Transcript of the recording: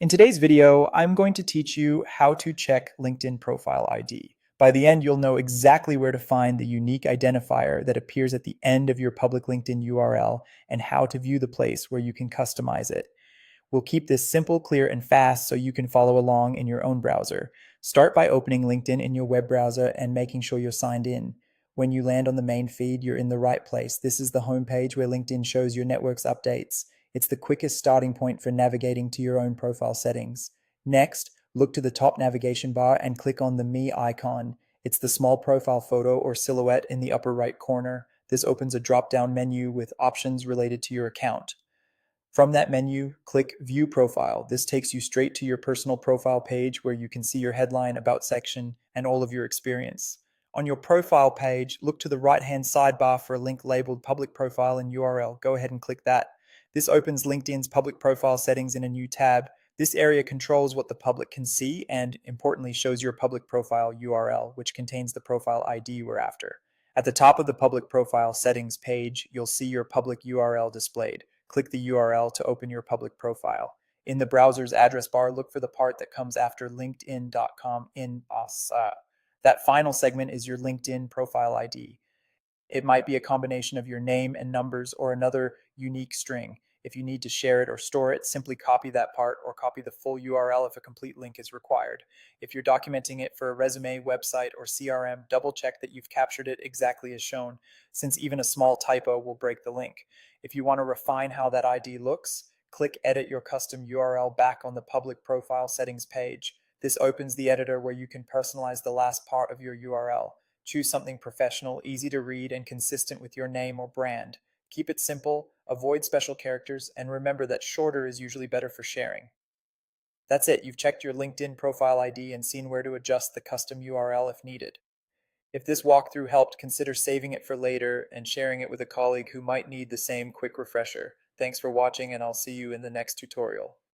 In today's video, I'm going to teach you how to check LinkedIn profile ID. By the end, you'll know exactly where to find the unique identifier that appears at the end of your public LinkedIn URL and how to view the place where you can customize it. We'll keep this simple, clear, and fast so you can follow along in your own browser. Start by opening LinkedIn in your web browser and making sure you're signed in. When you land on the main feed, you're in the right place. This is the homepage where LinkedIn shows your network's updates. It's the quickest starting point for navigating to your own profile settings. Next, look to the top navigation bar and click on the Me icon. It's the small profile photo or silhouette in the upper right corner. This opens a drop down menu with options related to your account. From that menu, click View Profile. This takes you straight to your personal profile page where you can see your headline, About section, and all of your experience. On your profile page, look to the right-hand sidebar for a link labeled Public Profile and URL. Go ahead and click that. This opens LinkedIn's public profile settings in a new tab. This area controls what the public can see and, importantly, shows your public profile URL, which contains the profile ID we're after. At the top of the public profile settings page, you'll see your public URL displayed. Click the URL to open your public profile. In the browser's address bar, look for the part that comes after linkedin.com in ASA. That final segment is your LinkedIn profile ID. It might be a combination of your name and numbers or another unique string. If you need to share it or store it, simply copy that part or copy the full URL if a complete link is required. If you're documenting it for a resume, website, or CRM, double check that you've captured it exactly as shown, since even a small typo will break the link. If you want to refine how that ID looks, click Edit Your Custom URL back on the public profile settings page. This opens the editor where you can personalize the last part of your URL. Choose something professional, easy to read, and consistent with your name or brand. Keep it simple, avoid special characters, and remember that shorter is usually better for sharing. That's it, you've checked your LinkedIn profile ID and seen where to adjust the custom URL if needed. If this walkthrough helped, consider saving it for later and sharing it with a colleague who might need the same quick refresher. Thanks for watching, and I'll see you in the next tutorial.